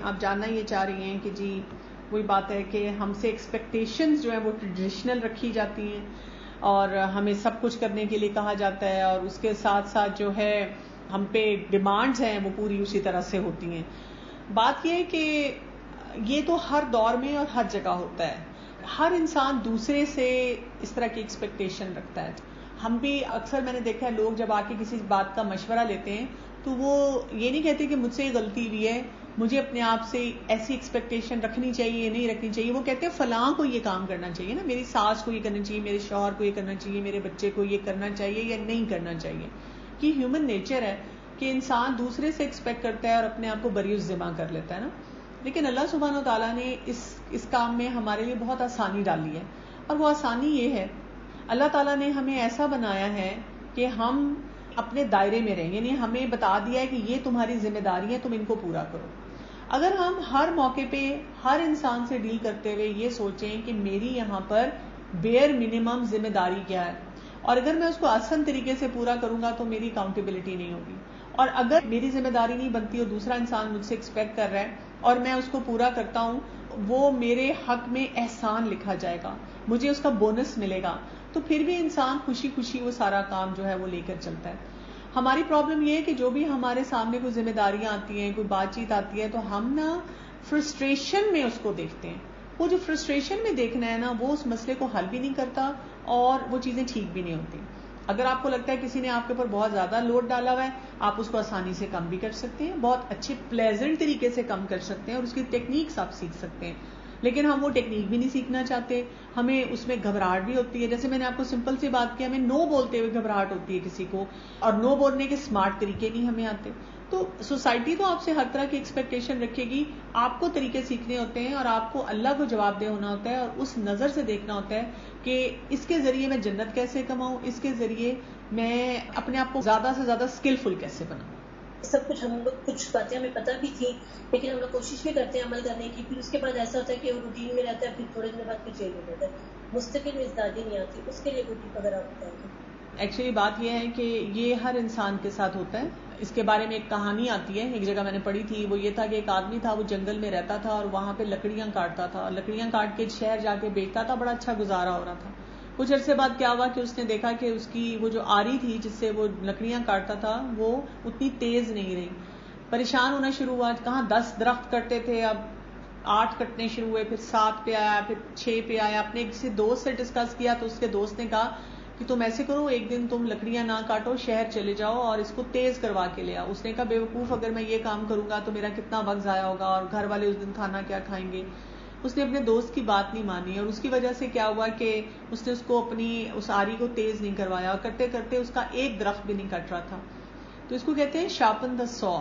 آپ جاننا یہ چاہ رہی ہیں کہ جی وہی بات ہے کہ ہم سے ایکسپیکٹیشنز جو ہیں وہ ٹریڈیشنل رکھی جاتی ہیں اور ہمیں سب کچھ کرنے کے لیے کہا جاتا ہے، اور اس کے ساتھ ساتھ جو ہے ہم پہ ڈیمانڈز ہیں وہ پوری اسی طرح سے ہوتی ہیں. بات یہ ہے کہ یہ تو ہر دور میں اور ہر جگہ ہوتا ہے. ہر انسان دوسرے سے اس طرح کی ایکسپیکٹیشن رکھتا ہے. ہم بھی اکثر میں نے دیکھا ہے لوگ جب آ کے کسی بات کا مشورہ لیتے ہیں تو وہ یہ نہیں کہتے کہ مجھ سے یہ غلطی ہوئی ہے، مجھے اپنے آپ سے ایسی ایکسپیکٹیشن رکھنی چاہیے نہیں رکھنی چاہیے. وہ کہتے ہیں فلاں کو یہ کام کرنا چاہیے نا، میری ساس کو یہ کرنا چاہیے، میرے شوہر کو یہ کرنا چاہیے، میرے بچے کو یہ کرنا چاہیے یا نہیں کرنا چاہیے. یہ ہیومن نیچر ہے کہ انسان دوسرے سے ایکسپیکٹ کرتا ہے اور اپنے آپ کو بری ذمہ کر لیتا ہے نا. لیکن اللہ سبحانہ و تعالیٰ نے اس کام میں ہمارے لیے بہت آسانی ڈالی ہے، اور وہ آسانی یہ ہے اللہ تعالیٰ نے ہمیں ایسا بنایا ہے کہ ہم اپنے دائرے میں رہیں. یعنی ہمیں بتا دیا ہے کہ یہ تمہاری ذمہ داری ہے، تم ان کو پورا کرو. اگر ہم ہر موقع پہ ہر انسان سے ڈیل کرتے ہوئے یہ سوچیں کہ میری یہاں پر بیئر منیمم ذمہ داری کیا ہے، اور اگر میں اس کو آسان طریقے سے پورا کروں گا تو میری اکاؤنٹیبلٹی نہیں ہوگی، اور اگر میری ذمہ داری نہیں بنتی اور دوسرا انسان مجھ سے ایکسپیکٹ کر رہا ہے اور میں اس کو پورا کرتا ہوں، وہ میرے حق میں احسان لکھا جائے گا، مجھے اس کا بونس ملے گا. تو پھر بھی انسان خوشی خوشی وہ سارا کام جو ہے وہ لے کر چلتا ہے. ہماری پرابلم یہ ہے کہ جو بھی ہمارے سامنے کوئی ذمہ داریاں آتی ہیں، کوئی بات چیت آتی ہے، تو ہم نا فرسٹریشن میں اس کو دیکھتے ہیں. وہ جو فرسٹریشن میں دیکھنا ہے نا وہ اس مسئلے کو حل بھی نہیں کرتا اور وہ چیزیں ٹھیک بھی نہیں ہوتی. اگر آپ کو لگتا ہے کسی نے آپ کے اوپر بہت زیادہ لوڈ ڈالا ہوا ہے، آپ اس کو آسانی سے کم بھی کر سکتے ہیں، بہت اچھے پلیزنٹ طریقے سے کم کر سکتے ہیں، اور اس کی ٹیکنیکس آپ سیکھ سکتے ہیں. لیکن ہم وہ ٹیکنیک بھی نہیں سیکھنا چاہتے، ہمیں اس میں گھبراہٹ بھی ہوتی ہے. جیسے میں نے آپ کو سمپل سی بات کی، ہمیں نو بولتے ہوئے گھبراہٹ ہوتی ہے کسی کو، اور نو بولنے کے اسمارٹ طریقے نہیں ہمیں آتے. تو سوسائٹی تو آپ سے ہر طرح کی ایکسپیکٹیشن رکھے گی، آپ کو طریقے سیکھنے ہوتے ہیں اور آپ کو اللہ کو جواب دہ ہونا ہوتا ہے، اور اس نظر سے دیکھنا ہوتا ہے کہ اس کے ذریعے میں جنت کیسے کماؤں، اس کے ذریعے میں اپنے آپ کو زیادہ سے زیادہ اسکلفل کیسے بناؤں. سب کچھ ہم لوگ کچھ باتیں ہمیں پتہ بھی تھی، لیکن ہم لوگ کوشش بھی کرتے ہیں عمل کرنے کی. پھر اس کے بعد ایسا ہوتا ہے کہ وہ روٹین میں رہتا ہے، پھر تھوڑے دن بعد پھر چینج ہو جاتا ہے. مستقل مزاجی نہیں آتی، اس کے لیے کوئی ٹپ اگر آپ بتائیں گے. ایکچولی بات یہ ہے کہ یہ ہر انسان کے ساتھ ہوتا ہے. اس کے بارے میں ایک کہانی آتی ہے، ایک جگہ میں نے پڑھی تھی. وہ یہ تھا کہ ایک آدمی تھا، وہ جنگل میں رہتا تھا اور وہاں پہ لکڑیاں کاٹتا تھا، لکڑیاں کاٹ کے شہر جا کے بیچتا تھا، بڑا اچھا گزارا ہو رہا تھا. کچھ عرصے بعد کیا ہوا کہ اس نے دیکھا کہ اس کی وہ جو آری تھی جس سے وہ لکڑیاں کاٹتا تھا وہ اتنی تیز نہیں رہی. پریشان ہونا شروع ہوا، کہاں 10 درخت کٹتے تھے، اب 8 کٹنے شروع ہوئے، پھر 7 پہ آیا، پھر 6 پہ آیا. اپنے کسی دوست سے ڈسکس کیا تو اس کے دوست نے کہا کہ تم ایسے کرو، ایک دن تم لکڑیاں نہ کاٹو، شہر چلے جاؤ اور اس کو تیز کروا کے لے آؤ. اس نے کہا بے وقوف، اگر میں یہ کام کروں گا تو میرا کتنا وقت ضائع ہوگا اور گھر والے اس دن کھانا کیا کھائیں گے. اس نے اپنے دوست کی بات نہیں مانی، اور اس کی وجہ سے کیا ہوا کہ اس نے اس کو اپنی اس آری کو تیز نہیں کروایا، اور کرتے کرتے اس کا ایک درخت بھی نہیں کٹ رہا تھا. تو اس کو کہتے ہیں شارپن دا سو.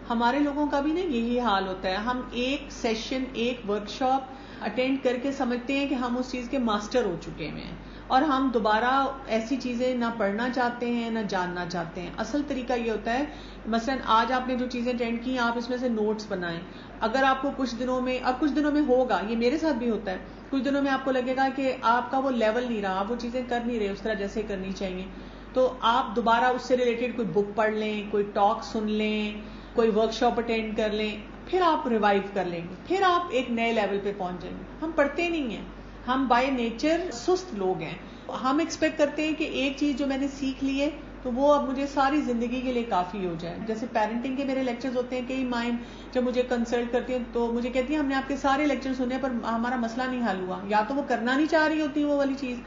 ہمارے لوگوں کا بھی نا یہی حال ہوتا ہے. ہم ایک سیشن، ایک ورکشاپ اٹینڈ کر کے سمجھتے ہیں کہ ہم اس چیز کے ماسٹر ہو چکے ہیں، اور ہم دوبارہ ایسی چیزیں نہ پڑھنا چاہتے ہیں نہ جاننا چاہتے ہیں. اصل طریقہ یہ ہوتا ہے، مثلا آج آپ نے جو چیزیں اٹینڈ کی آپ اس میں سے نوٹس بنائیں. اگر آپ کو کچھ دنوں میں، اور کچھ دنوں میں ہوگا، یہ میرے ساتھ بھی ہوتا ہے، کچھ دنوں میں آپ کو لگے گا کہ آپ کا وہ لیول نہیں رہا، آپ وہ چیزیں کر نہیں رہے اس طرح جیسے کرنی چاہیے، تو آپ دوبارہ اس سے ریلیٹڈ کوئی بک پڑھ لیں، کوئی ٹاک سن لیں، کوئی ورکشاپ اٹینڈ کر لیں، پھر آپ ریوائیو کر لیں گے، پھر آپ ایک نئے لیول پہ پہنچ جائیں گے. ہم پڑھتے نہیں ہیں، ہم بائی نیچر سست لوگ ہیں. ہم ایکسپیکٹ کرتے ہیں کہ ایک چیز جو میں نے سیکھ لی ہے تو وہ اب مجھے ساری زندگی کے لیے کافی ہو جائے. جیسے پیرنٹنگ کے میرے لیکچرز ہوتے ہیں، کئی مائیں جب مجھے کنسلٹ کرتی ہیں تو مجھے کہتی ہیں ہم نے آپ کے سارے لیکچر سنے پر ہمارا مسئلہ نہیں حل ہوا. یا تو وہ کرنا نہیں چاہ رہی ہوتی وہ والی چیز،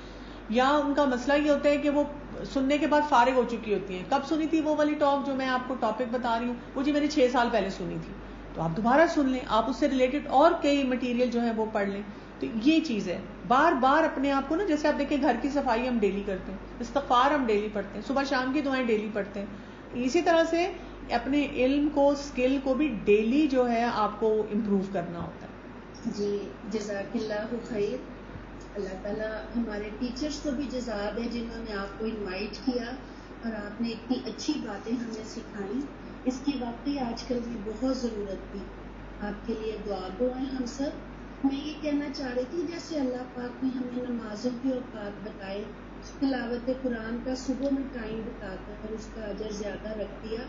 یا ان کا مسئلہ یہ ہوتا ہے کہ وہ سننے کے بعد فارغ ہو چکی ہوتی ہیں. کب سنی تھی وہ والی ٹاک جو میں آپ کو ٹاپک بتا رہی ہوں؟ وہ جی میں نے 6 سال پہلے سنی تھی. تو آپ دوبارہ سن لیں، آپ اس سے ریلیٹڈ اور کئی مٹیریل جو ہے وہ پڑھ لیں. تو یہ چیز ہے، بار بار اپنے آپ کو نا، جیسے آپ دیکھیں گھر کی صفائی ہم ڈیلی کرتے ہیں، استغفار ہم ڈیلی پڑھتے ہیں، صبح شام کی دعائیں ڈیلی پڑھتے ہیں. اسی طرح سے اپنے علم کو، اسکل کو بھی ڈیلی جو ہے آپ کو امپروو کرنا ہوتا ہے. جی جزاک اللہ خیر. اللہ تعالیٰ ہمارے ٹیچرز کو بھی جزا دے جنہوں نے آپ کو انوائٹ کیا اور آپ نے اتنی اچھی باتیں ہمیں سکھائیں. اس کی واقعی آج کل بھی بہت ضرورت تھی. آپ کے لیے دعا گو ہیں ہم سب. میں یہ کہنا چاہ رہی تھی، جیسے اللہ پاک نے ہمیں نمازوں کے اوقات بتائے، تلاوت قرآن کا صبح میں ٹائم بتا کر اس کا اجر زیادہ رکھ دیا،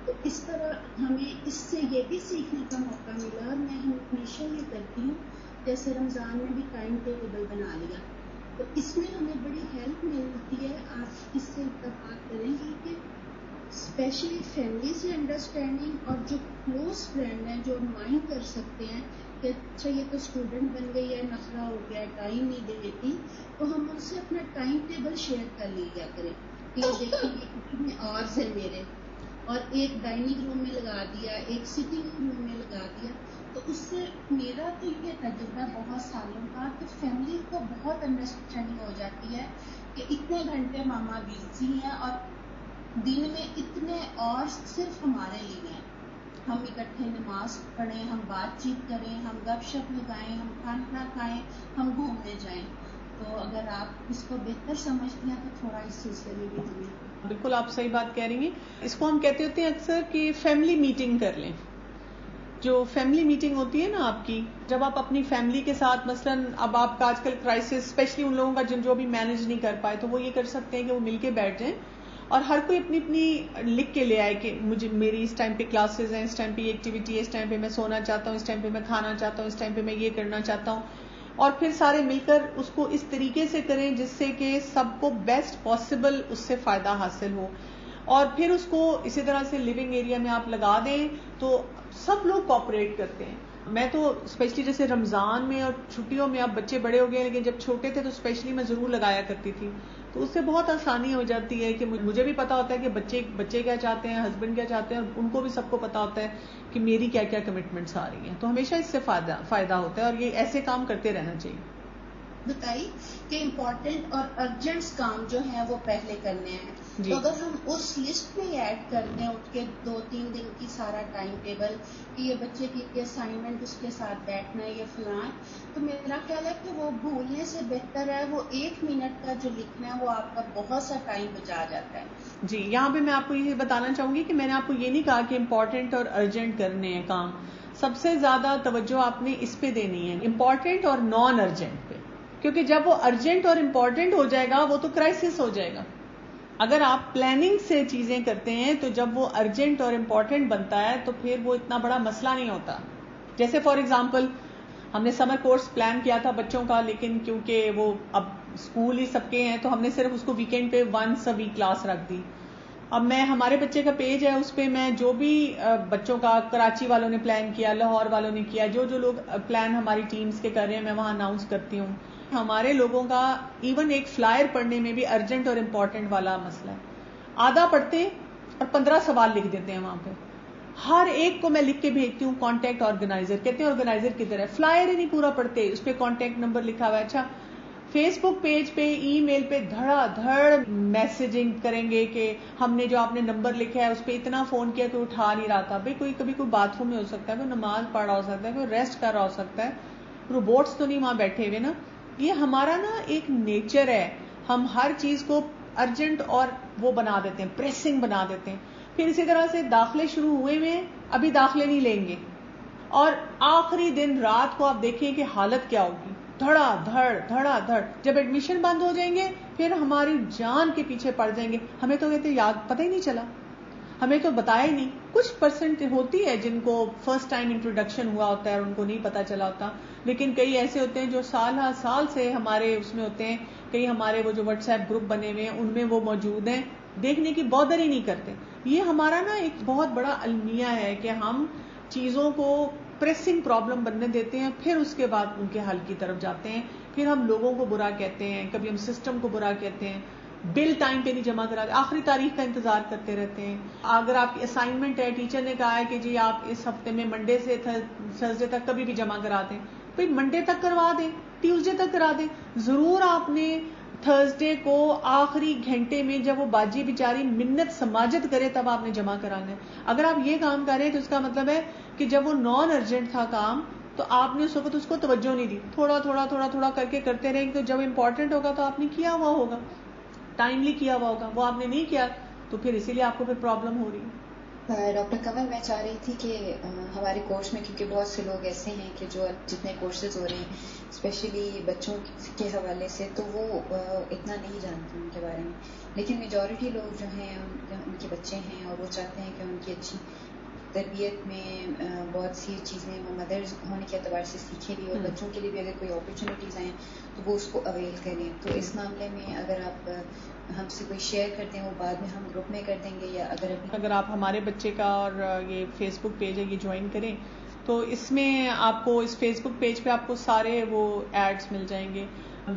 تو اس طرح ہمیں اس سے یہ بھی سیکھنے کا موقع ملا. اور کرتی ہوں. جیسے رمضان میں بھی ٹائم ٹیبل بنا لیا, تو اس میں ہمیں بڑی ہیلپ ملتی ہے. آپ اس سے اتفاق کریں گے کہ اسپیشلی فیملی سے انڈرسٹینڈنگ, اور جو کلوز فرینڈ ہیں جو مائنڈ کر سکتے ہیں کہ اچھا یہ تو اسٹوڈنٹ بن گئی ہے, نخرہ ہو گیا, ٹائم نہیں دیتی, تو ہم ان سے اپنا ٹائم ٹیبل شیئر کر لیا کریں کہ یہ دیکھیں گے کتنے آورز ہیں میرے, اور ایک ڈائننگ روم میں لگا دیا, ایک سٹنگ روم میں لگا دیا. تو اس سے میرا تو یہ تجربہ بہت سالوں کا کہ فیملی کو بہت انڈرسٹینڈنگ ہو جاتی ہے کہ اتنے گھنٹے ماما بزی ہیں اور دن میں اتنے اور صرف ہمارے لیے ہیں. ہم اکٹھے نماز پڑھیں, ہم بات چیت کریں, ہم گپ شپ لگائیں, ہم کھانا کھائیں, ہم گھومنے جائیں. تو اگر آپ اس کو بہتر سمجھتی ہیں تو تھوڑا اس سلسلے میں بھی ہمیں. بالکل آپ صحیح بات کہہ رہی ہیں. اس کو ہم کہتے ہوتے ہیں اکثر کہ فیملی میٹنگ کر لیں. جو فیملی میٹنگ ہوتی ہے نا آپ کی, جب آپ اپنی فیملی کے ساتھ مثلاً اب آپ کا آج کل کرائسس اسپیشلی ان لوگوں کا جو بھی مینج نہیں کر پائے, تو وہ یہ کر سکتے ہیں کہ وہ مل کے بیٹھ جائیں اور ہر کوئی اپنی اپنی لکھ کے لے آئے کہ مجھے میری اس ٹائم پہ کلاسز ہیں, اس ٹائم پہ یہ ایکٹیویٹی ہے, اس ٹائم پہ میں سونا چاہتا ہوں, اس ٹائم پہ میں کھانا چاہتا ہوں, اس ٹائم پہ میں یہ کرنا چاہتا ہوں, اور پھر سارے مل کر اس کو اس طریقے سے کریں جس سے کہ سب کو بیسٹ پاسبل اس سے فائدہ حاصل ہو. اور پھر اس کو اسی طرح سے لیونگ ایریا میں آپ لگا دیں تو سب لوگ کوآپریٹ کرتے ہیں. میں تو اسپیشلی جیسے رمضان میں اور چھٹیوں میں, اب بچے بڑے ہو گئے لیکن جب چھوٹے تھے تو اسپیشلی میں ضرور لگایا کرتی تھی, تو اس سے بہت آسانی ہو جاتی ہے کہ مجھے بھی پتا ہوتا ہے کہ بچے کیا چاہتے ہیں, ہسبینڈ کیا چاہتے ہیں, اور ان کو بھی سب کو پتا ہوتا ہے کہ میری کیا کیا کمٹمنٹس آ رہی ہیں. تو ہمیشہ اس سے فائدہ ہوتا ہے, اور یہ ایسے کام کرتے رہنا چاہیے. بتائی کہ امپورٹنٹ اور ارجنٹ کام جو ہیں وہ پہلے کرنے ہیں. تو اگر ہم اس لسٹ میں ایڈ کر دیں اٹھ کے 2-3 دن کی سارا ٹائم ٹیبل کہ یہ بچے کی اسائنمنٹ اس کے ساتھ بیٹھنا ہے, یہ فلاں, تو میرا خیال ہے کہ وہ بھولنے سے بہتر ہے وہ 1 منٹ کا جو لکھنا ہے وہ آپ کا بہت سا ٹائم بچا جاتا ہے. جی, یہاں پہ میں آپ کو یہ بتانا چاہوں گی کہ میں نے آپ کو یہ نہیں کہا کہ امپورٹنٹ اور ارجنٹ کرنے ہیں کام. سب سے زیادہ توجہ آپ نے اس پہ دینی ہے, امپورٹنٹ اور نان ارجنٹ پہ, کیونکہ جب وہ ارجنٹ اور امپورٹنٹ ہو جائے گا وہ تو کرائسس ہو جائے گا. اگر آپ پلاننگ سے چیزیں کرتے ہیں تو جب وہ ارجنٹ اور امپورٹنٹ بنتا ہے تو پھر وہ اتنا بڑا مسئلہ نہیں ہوتا. جیسے فار ایگزامپل ہم نے سمر کورس پلان کیا تھا بچوں کا, لیکن کیونکہ وہ اب اسکول ہی سب کے ہیں تو ہم نے صرف اس کو ویکینڈ پہ ونس اے ویک کلاس رکھ دی. اب میں ہمارے بچے کا پیج ہے اس پہ میں جو بھی بچوں کا کراچی والوں نے پلان کیا, لاہور والوں نے کیا, جو لوگ پلان ہماری ٹیمز کے کر رہے ہیں میں وہاں اناؤنس کرتی ہوں. ہمارے لوگوں کا ایون ایک فلائر پڑھنے میں بھی ارجنٹ اور امپورٹنٹ والا مسئلہ ہے. آدھا پڑھتے ہیں اور 15 سوال لکھ دیتے ہیں وہاں پہ. ہر ایک کو میں لکھ کے بھیجتی ہوں کانٹیکٹ آرگنائزر, کہتے ہیں آرگنائزر کدھر ہے, فلائر ہی نہیں پورا پڑھتے, اس پہ کانٹیکٹ نمبر لکھا ہوا ہے. اچھا فیس بک پیج پہ, ای میل پہ دھڑا دھڑ میسجنگ کریں گے کہ ہم نے جو آپ نے نمبر لکھا ہے اس پہ اتنا فون کیا کہ اٹھا نہیں رہا تھا. بھائی کوئی کبھی کوئی باتھ روم میں ہو سکتا ہے, کوئی نماز پڑھ رہا ہو سکتا ہے, کوئی ریسٹ کر رہا ہو سکتا ہے, روبوٹس تو نہیں وہاں بیٹھے ہوئے نا. یہ ہمارا نا ایک نیچر ہے, ہم ہر چیز کو ارجنٹ اور وہ بنا دیتے ہیں, پریسنگ بنا دیتے ہیں. پھر اسی طرح سے داخلے شروع ہوئے میں ابھی داخلے نہیں لیں گے, اور آخری دن رات کو آپ دیکھیں کہ حالت کیا ہوگی, دھڑا دھڑ. جب ایڈمیشن بند ہو جائیں گے پھر ہماری جان کے پیچھے پڑ جائیں گے. ہمیں تو کہتے یاد پتہ ہی نہیں چلا, ہمیں تو بتایا ہی نہیں. کچھ پرسنٹ ہوتی ہے جن کو فرسٹ ٹائم انٹروڈکشن ہوا ہوتا ہے اور ان کو نہیں پتا چلا ہوتا, لیکن کئی ایسے ہوتے ہیں جو سال سے ہمارے اس میں ہوتے ہیں. کئی ہمارے وہ جو واٹس ایپ گروپ بنے ہوئے ہیں ان میں وہ موجود ہیں, دیکھنے کی بادر ہی نہیں کرتے. یہ ہمارا نا ایک بہت بڑا المیہ ہے کہ ہم چیزوں کو پریسنگ پرابلم بننے دیتے ہیں, پھر اس کے بعد ان کے حل کی طرف جاتے ہیں. پھر ہم لوگوں کو برا کہتے ہیں, کبھی ہم سسٹم کو برا کہتے ہیں, بل ٹائم پہ نہیں جمع کراتے, آخری تاریخ کا انتظار کرتے رہتے ہیں. اگر آپ کی اسائنمنٹ ہے, ٹیچر نے کہا ہے کہ جی آپ اس ہفتے میں منڈے سے تھرسڈے تک کبھی بھی جمع کرا دیں, بھائی منڈے تک کروا دیں, ٹیوزڈے تک کرا دیں. ضرور آپ نے تھرسڈے کو آخری گھنٹے میں جب وہ باجی بیچاری منت سماجت کرے تب آپ نے جمع کرانا ہے. اگر آپ یہ کام کریں تو اس کا مطلب ہے کہ جب وہ نان ارجنٹ تھا کام تو آپ نے اس وقت اس کو توجہ نہیں دی, تھوڑا کر کے کرتے رہے. تو جب امپورٹنٹ ہوگا تو آپ نے کیا ہوا ہوگا, ٹائملی کیا ہوا ہوگا, وہ آپ نے نہیں کیا تو پھر اسی لیے آپ کو پھر پرابلم ہو رہی ہے. ڈاکٹر قمر, میں چاہ رہی تھی کہ ہمارے کورس میں کیونکہ بہت سے لوگ ایسے ہیں کہ جو جتنے کورسز ہو رہے ہیں اسپیشلی بچوں کے حوالے سے تو وہ اتنا نہیں جانتے ان کے بارے میں, لیکن میجورٹی لوگ جو ہیں ان کے بچے ہیں اور وہ چاہتے ہیں کہ ان کی اچھی تربیت میں بہت سی چیزیں وہ مدرز ہونے کے اعتبار سے سیکھیں بھی، اور بچوں کے لیے بھی اگر کوئی اپرچونیٹیز آئیں تو وہ اس کو اویل کریں. تو اس معاملے میں اگر آپ ہم سے کوئی شیئر کرتے ہیں وہ بعد میں ہم گروپ میں کر دیں گے، یا اگر آپ ہمارے بچے کا اور یہ فیس بک پیج ہے یہ جوائن کریں تو اس میں آپ کو اس فیس بک پیج پہ آپ کو سارے وہ ایڈز مل جائیں گے.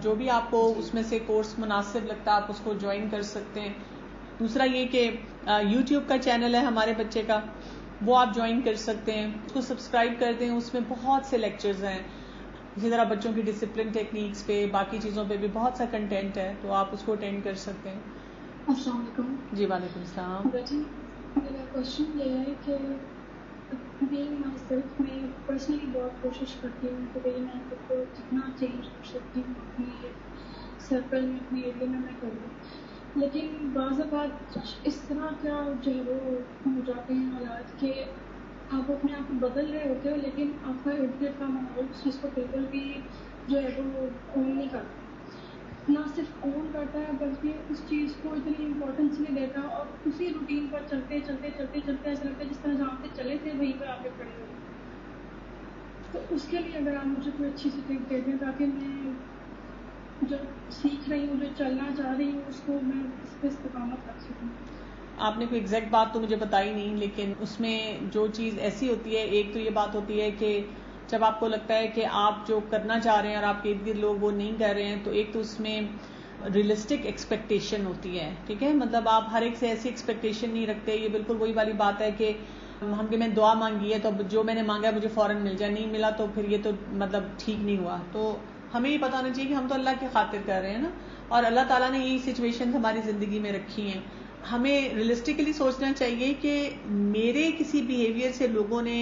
جو بھی آپ کو اس میں سے کورس مناسب لگتا ہے آپ اس کو جوائن کر سکتے ہیں. دوسرا یہ کہ یوٹیوب کا چینل ہے ہمارے بچے کا، وہ آپ جوائن کر سکتے ہیں، اس کو سبسکرائب کر دیں. اس میں بہت سے لیکچرز ہیں، اسی طرح بچوں کی ڈسپلن ٹیکنیکس پہ، باقی چیزوں پہ بھی بہت سا کنٹینٹ ہے، تو آپ اس کو اٹینڈ کر سکتے ہیں. السلام علیکم. جی وعلیکم السلام. بیٹی میرا کوشچن یہ ہے کہ بینگ مائی سیلف میں پرسنلی بہت کوشش کرتی ہوں کہ بھائی میں خود کو جتنا چینج کر سکتی ہوں اپنی سرکل میں، اپنے ایریا میں کروں، لیکن بعض اوقات اس طرح کا جو ہے وہ ہو جاتے ہیں حالات کہ آپ اپنے آپ کو بدل رہے ہوتے ہو لیکن آپ کا ارد گرد کا ماحول اس چیز کو بالکل بھی جو ہے وہ اون نہیں کرتا، نہ صرف اون کرتا ہے بلکہ اس چیز کو اتنی امپورٹنس نہیں دیتا، اور اسی روٹین پر چلتے چلتے چلتے چلتے ایسا لگتا ہے جس طرح جہاں پہ چلے تھے وہیں پہ آ کے کھڑے ہوئے. تو اس کے لیے اگر آپ مجھے کوئی اچھی سی ٹپ دے دیں تاکہ میں جو سیکھ رہی ہوں، جو چلنا چاہ رہی ہوں، اس کو میں اس پہ استقامت رکھ سکوں. آپ نے کوئی ایگزیکٹ بات تو مجھے بتائی نہیں، لیکن اس میں جو چیز ایسی ہوتی ہے، ایک تو یہ بات ہوتی ہے کہ جب آپ کو لگتا ہے کہ آپ جو کرنا چاہ رہے ہیں اور آپ کے ارد گرد لوگ وہ نہیں کر رہے ہیں، تو ایک تو اس میں ریئلسٹک ایکسپیکٹیشن ہوتی ہے. ٹھیک ہے، مطلب آپ ہر ایک سے ایسی ایکسپیکٹیشن نہیں رکھتے. یہ بالکل وہی والی بات ہے کہ ہم کہ میں دعا مانگی ہے تو جو میں نے مانگا ہے مجھے فوراً مل جائے، نہیں ملا تو پھر یہ تو مطلب ٹھیک نہیں ہوا. تو ہمیں یہ پتا ہونا چاہیے کہ ہم تو اللہ کی خاطر کر رہے ہیں نا، اور اللہ تعالیٰ نے یہی سچویشن ہماری زندگی میں رکھی ہیں. ہمیں ریئلسٹکلی سوچنا چاہیے کہ میرے کسی بیہیویئر سے لوگوں نے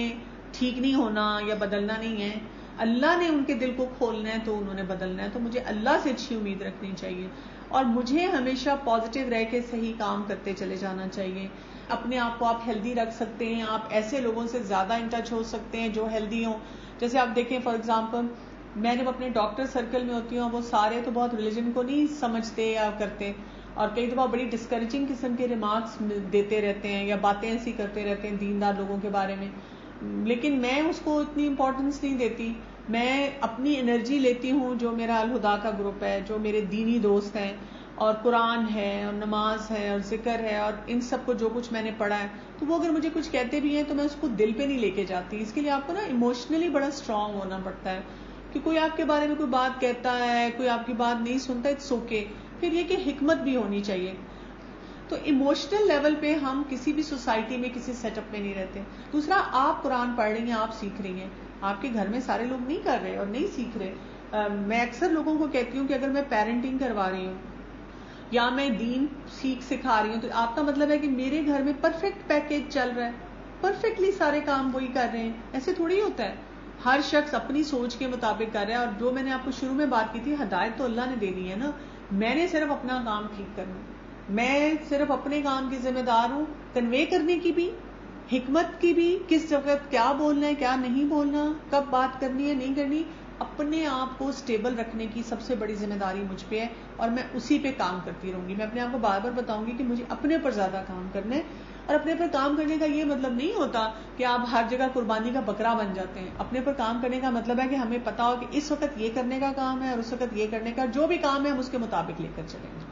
ٹھیک نہیں ہونا یا بدلنا نہیں ہے، اللہ نے ان کے دل کو کھولنا ہے تو انہوں نے بدلنا ہے. تو مجھے اللہ سے اچھی امید رکھنی چاہیے، اور مجھے ہمیشہ پازیٹیو رہ کے صحیح کام کرتے چلے جانا چاہیے. اپنے آپ کو آپ ہیلدی رکھ سکتے ہیں، آپ ایسے لوگوں سے زیادہ ان ٹچ ہو سکتے ہیں جو ہیلدی ہوں. جیسے آپ دیکھیں فار ایگزامپل میں جب اپنے ڈاکٹر سرکل میں ہوتی ہوں، وہ سارے تو بہت ریلیجن کو نہیں سمجھتے یا کرتے، اور کئی دفعہ بڑی ڈسکریجنگ قسم کے ریمارکس دیتے رہتے ہیں یا باتیں ایسی کرتے رہتے ہیں دیندار لوگوں کے بارے میں، لیکن میں اس کو اتنی امپورٹنس نہیں دیتی. میں اپنی انرجی لیتی ہوں جو میرا الہدا کا گروپ ہے، جو میرے دینی دوست ہیں، اور قرآن ہے اور نماز ہے اور ذکر ہے، اور ان سب کو جو کچھ میں نے پڑھا ہے، تو وہ اگر مجھے کچھ کہتے بھی ہیں تو میں اس کو دل پہ نہیں لے کے جاتی. اس کے لیے آپ کو نا ایموشنلی بڑا اسٹرانگ ہونا پڑتا ہے کہ کوئی آپ کے بارے میں کوئی بات کہتا ہے، کوئی آپ کی بات نہیں سنتا، اٹس اوکے. پھر یہ کہ حکمت بھی ہونی چاہیے. تو ایموشنل لیول پہ ہم کسی بھی سوسائٹی میں کسی سیٹ اپ میں نہیں رہتے. دوسرا، آپ قرآن پڑھ رہی ہیں، آپ سیکھ رہی ہیں، آپ کے گھر میں سارے لوگ نہیں کر رہے اور نہیں سیکھ رہے. میں اکثر لوگوں کو کہتی ہوں کہ اگر میں پیرنٹنگ کروا رہی ہوں یا میں دین سکھا رہی ہوں تو آپ کا مطلب ہے کہ میرے گھر میں پرفیکٹ پیکیج چل رہا ہے، پرفیکٹلی سارے کام وہی کر رہے ہیں. ایسے تھوڑی ہوتا ہے. ہر شخص اپنی سوچ کے مطابق کر رہا ہے، اور جو میں نے آپ کو شروع میں بات کی تھی، ہدایت تو اللہ نے دینی ہے نا، میں نے صرف اپنا کام ٹھیک کرنا. میں صرف اپنے کام کی ذمہ دار ہوں، کنوے کرنے کی بھی، حکمت کی بھی، کس وقت کیا بولنا ہے کیا نہیں بولنا، کب بات کرنی ہے نہیں کرنی. اپنے آپ کو سٹیبل رکھنے کی سب سے بڑی ذمہ داری مجھ پہ ہے، اور میں اسی پہ کام کرتی رہوں گی. میں اپنے آپ کو بار بار بتاؤں گی کہ مجھے اپنے پر زیادہ کام کرنا ہے. اور اپنے پر کام کرنے کا یہ مطلب نہیں ہوتا کہ آپ ہر جگہ قربانی کا بکرا بن جاتے ہیں. اپنے پر کام کرنے کا مطلب ہے کہ ہمیں پتا ہو کہ اس وقت یہ کرنے کا کام ہے اور اس وقت یہ کرنے کا، جو بھی کام ہے ہم اس کے مطابق لے کر چلیں گے،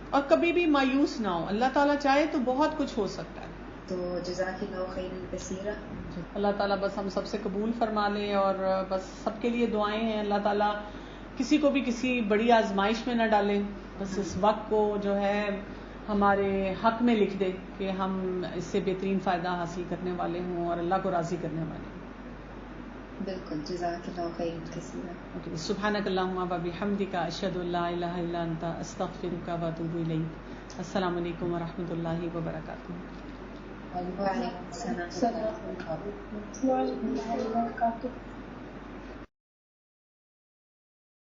اور کبھی بھی مایوس نہ ہو. اللہ تعالیٰ چاہے تو بہت کچھ ہو سکتا ہے. تو جزاک اللہ خیرا کثیرا. اللہ تعالیٰ بس ہم سب سے قبول فرما لے، اور بس سب کے لیے دعائیں ہیں. اللہ تعالیٰ کسی کو بھی کسی بڑی آزمائش میں نہ ڈالے، بس اس وقت کو جو ہے ہمارے حق میں لکھ دے کہ ہم اس سے بہترین فائدہ حاصل کرنے والے ہوں اور اللہ کو راضی کرنے والے ہوں. بالکل، جزاک اللہ خیرا کثیرا. سبحانک اللہم و بحمدک، اشہد ان لا الہ الا انت، استغفرک و اتوب الیک. السلام علیکم و رحمۃ اللہ وبرکاتہ. وعلیکم السلام. وعلیکم السلام.